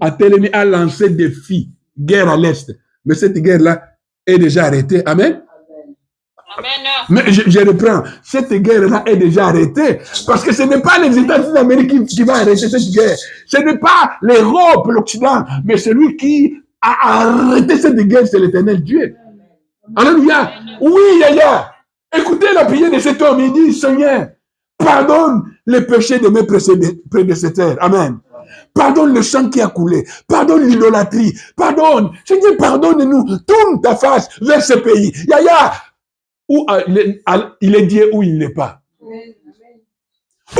a lancé des défis, guerre à l'Est. Mais cette guerre-là est déjà arrêtée. Amen. Amen. Mais je reprends, cette guerre-là est déjà arrêtée. Parce que ce n'est pas les États-Unis d'Amérique qui va arrêter cette guerre. Ce n'est pas l'Europe, l'Occident, mais celui qui a arrêté cette guerre, c'est l'Éternel Dieu. Alléluia. Oui, Yaya. Écoutez la prière de cet homme. Il dit, Seigneur, pardonne les péchés de mes prédécesseurs. Amen. Pardonne le sang qui a coulé. Pardonne l'idolâtrie. Pardonne. Seigneur, pardonne-nous. Tourne ta face vers ce pays. Yaya. Où il est Dieu ou il n'est pas. Où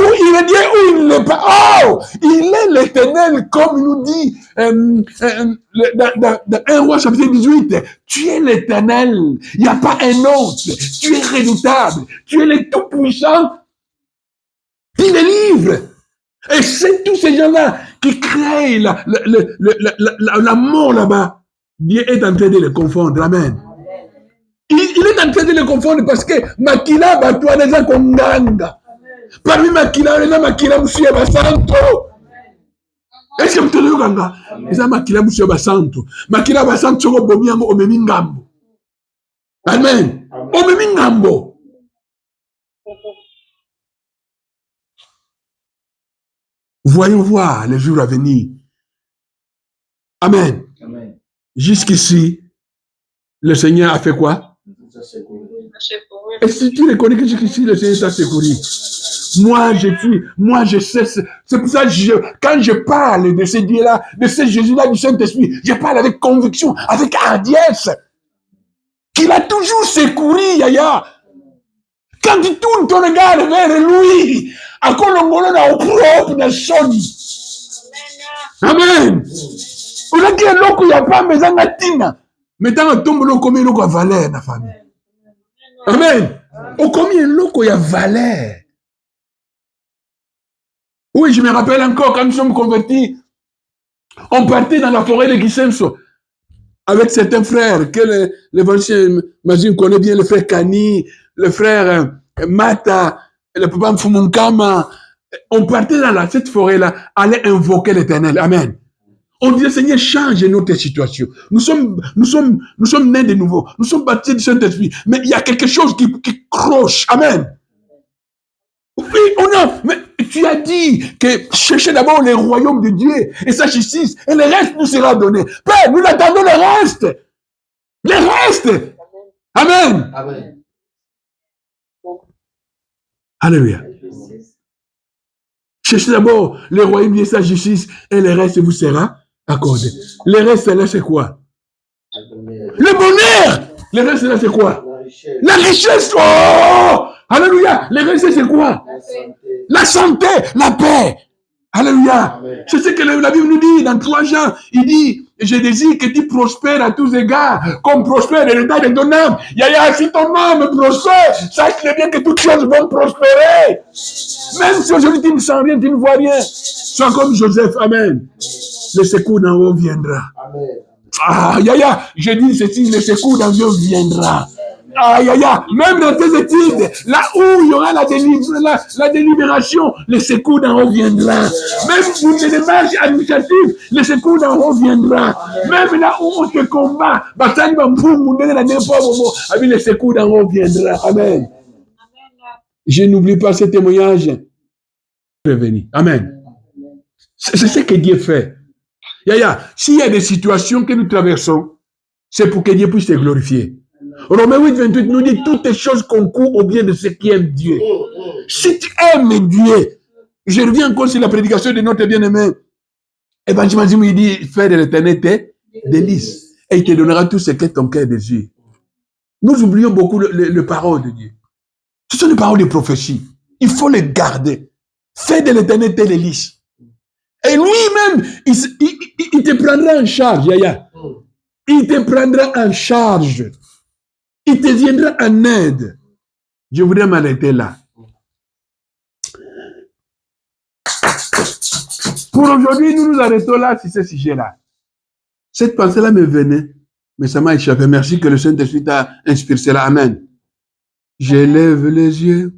il est Dieu ou il n'est pas. Oh, il est l'Éternel, comme nous dit dans 1 Roi chapitre 18. Tu es l'Éternel. Il n'y a pas un autre. Tu es redoutable. Tu es le tout-puissant. Il délivre. Et c'est tous ces gens-là qui créent la mort là-bas. Dieu est en train de les confondre. Amen. Il est en train de les confondre parce que Makila Batua déjà Konganga. Parmi Makila, il y a Makila Moussouya Basanto. Est-ce que vous te dites Kanga? Il y a Makila Moussouya Basanto. Makila Basanto, Bomiango, Omemingambo. Amen. Omemingambo. Voyons voir les jours à venir. Amen. Amen. Jusqu'ici, le Seigneur a fait quoi? Et si tu reconnais que jusqu'ici, le Seigneur t'a secouru. Moi je sais, c'est pour ça que quand je parle de ce Dieu-là, de ce Jésus-là, du Saint-Esprit, je parle avec conviction, avec hardiesse, qu'il a toujours secouru, Yaya. Quand tu tournes ton regard vers lui, à Kolongolo na au propre na soni. Amen. On a dit l'eau qu'il n'y a pas besoin de tina. Mais dans le tombe, l'eau comme l'eau a valeur na famille. Amen. Au combien l'eau qu'il y a valeur. Oui, je me rappelle encore quand nous sommes convertis, on partait dans la forêt de Gisenso avec certains frères que l'évangile, imagine, connaît bien, le frère Kani, le frère Mata, le papa Mfumunkama. On partait dans cette forêt-là, aller invoquer l'Éternel. Amen. On dit, Seigneur, change notre situation. Nous sommes nés de nouveau. Nous sommes baptisés du Saint-Esprit. Mais il y a quelque chose qui croche. Amen. Oui, mais tu as dit que cherchez d'abord le royaume de Dieu et sa justice, et le reste nous sera donné. Père, nous attendons le reste. Le reste. Amen. Amen. Alléluia. Cherchez d'abord le royaume de Dieu et sa justice, et le reste vous sera accordé. Le reste, là, c'est quoi? Le bonheur. Le reste, là, c'est quoi? La richesse. Oh! Alléluia. Le reste, c'est quoi? La santé, la paix. Alléluia. C'est ce que la Bible nous dit dans 3 Jean. Il dit, je désire que tu prospères à tous égards, comme prospère l'état de ton âme. Yaya, si ton âme prospère, sache bien que toutes choses vont prospérer. Même si aujourd'hui tu ne sens rien, tu ne vois rien. Sois comme Joseph. Amen. Le secours d'en haut viendra. Amen. Ah, Yaya, je dis ceci, le secours d'en haut viendra. Ah, même dans tes études, là où il y aura la délibération, le secours d'en haut viendra. Même pour les démarches administratives, le secours d'en haut viendra. Même là où on te combat, le secours d'en haut viendra. Amen. Je n'oublie pas ce témoignage. Amen. C'est ce que Dieu fait. S'il y a des situations que nous traversons, c'est pour que Dieu puisse te glorifier. Romains 8, 28 nous dit toutes les choses concourent au bien de ceux qui aiment Dieu. Si tu aimes Dieu, je reviens encore sur la prédication de notre bien-aimé. Évangélisme, il dit, faire de l'éternel tes délices. Et il te donnera tout ce que ton cœur désire. Nous oublions beaucoup les paroles de Dieu. Ce sont des paroles de prophétie. Il faut les garder. Faire de l'éternel tes délices. Et lui-même, il te prendra en charge, Yaya. Il te prendra en charge. Il te viendra en aide. Je voudrais m'arrêter là. Pour aujourd'hui, nous nous arrêtons là sur ce sujet-là. Cette pensée-là me venait, mais ça m'a échappé. Merci que le Saint-Esprit t'a inspiré cela. Amen. J'élève les yeux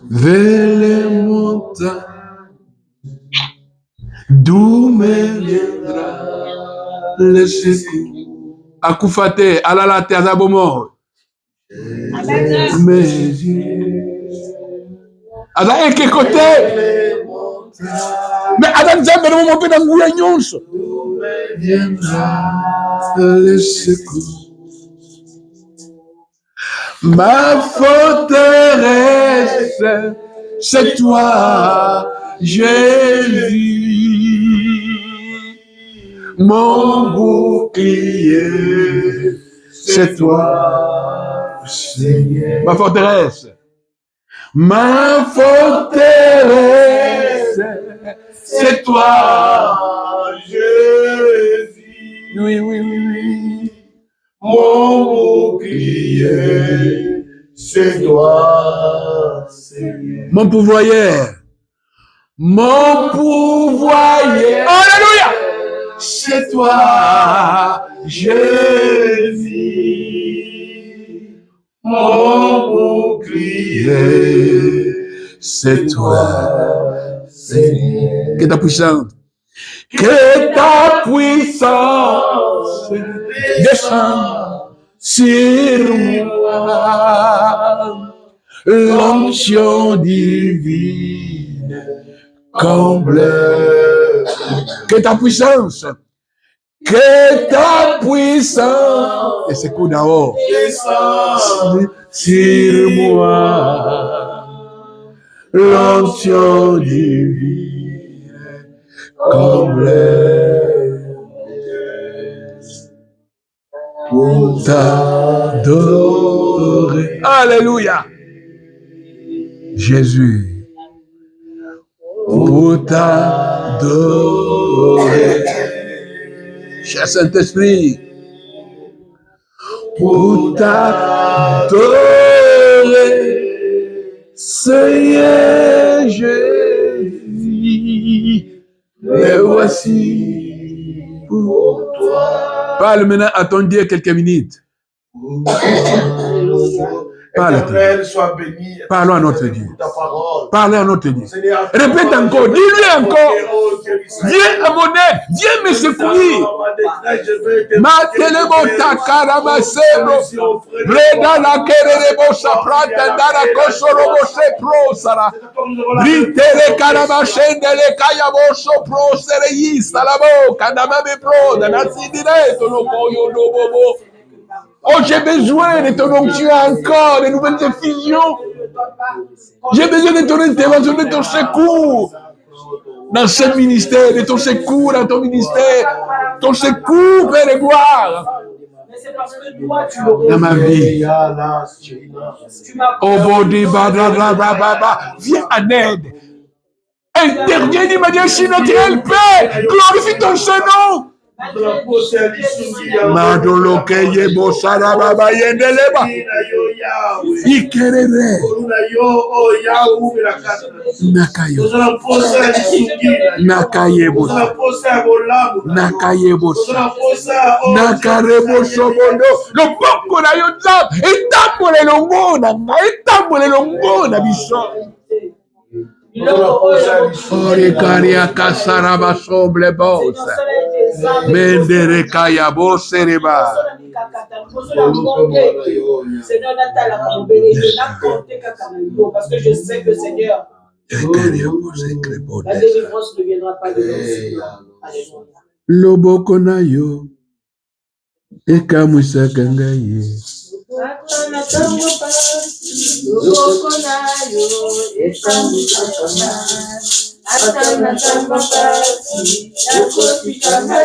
vers les montagnes, d'où me viendra le secours. Akoufate, alalate, azabomo. Mes yeux. Ada eke côté. Mais Adam Zambé, nous m'en dans Gouyagnons. D'où me viendra le secours. Ma forteresse, c'est toi, Jésus. Mon bouclier, c'est toi, Seigneur. Ma forteresse. Ma forteresse, c'est toi, Jésus. Oui, oui, oui, oui. Mon bouclier, c'est toi, Seigneur. Mon pourvoyeur. Mon pourvoyeur. Alléluia. C'est toi, Jésus, mon bouclier, c'est toi, Seigneur. Que ta puissance, descend sur moi, l'onction divine comble. Que ta puissance, et c'est coup d'en haut, sur moi, l'onction divine, comble, pour t'adorer. Alléluia. Jésus, pour t'adorer. Cher Saint-Esprit, pour t'adorer, Seigneur Jésus, me voici pour toi. Parle maintenant à ton Dieu quelques minutes. Éternel, sois béni. Parlons à notre Dieu. Ta parole. Parlez à notre Dieu. Seigneur, Répète encore, dis-lui encore. Viens à mon aide, viens me secourir. Matelebo takarama sebro. Breda la kerebo saprata dara kosorobo se prosara. Britere karama shendele kayabo so prosere yista labo kadama be pro da nasidire to no koyo do bobo. Oh, j'ai besoin de ton onction encore, de nouvelles effusions. J'ai besoin de ton intervention, de ton secours. Dans ce ministère, de ton secours dans ton ministère. Ton secours, Père de gloire. Dans ma vie. Oh, body, viens en aide. Interviens d'immédiat sur notre paix. Glorifie ton Saint-Nom. Madoloke yebo sarababa yendeleba ikerere nakayebo nakarebo sobondo loboko na yo nzambe etambole longo na biso. Orikaria kasaraba soble bos. Mendere kaya bosereba. Parce que je sais que Seigneur, la délivrance ne viendra pas de nous. Loboko na yo ekamwisa kangaye.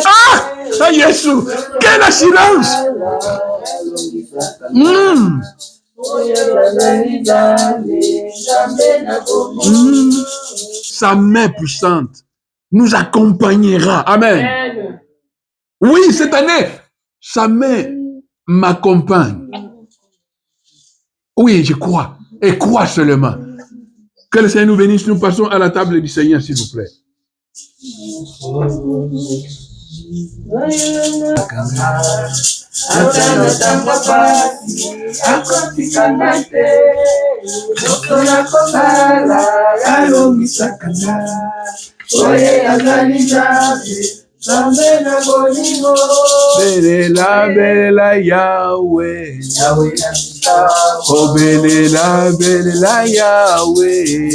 Ah, Jésus, quelle assurance! Sa main puissante nous accompagnera. Amen. Oui, cette année, sa main m'accompagne. Oui, je crois. Et crois seulement. Que le Seigneur nous bénisse. Nous passons à la table du Seigneur, s'il vous plaît. Belela Yahweh, oh belela Yahweh,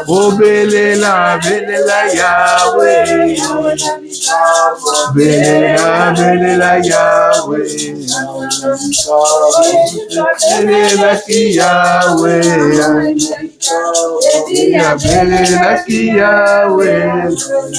oh belela Yahweh, belela Yahweh, belela Yahweh,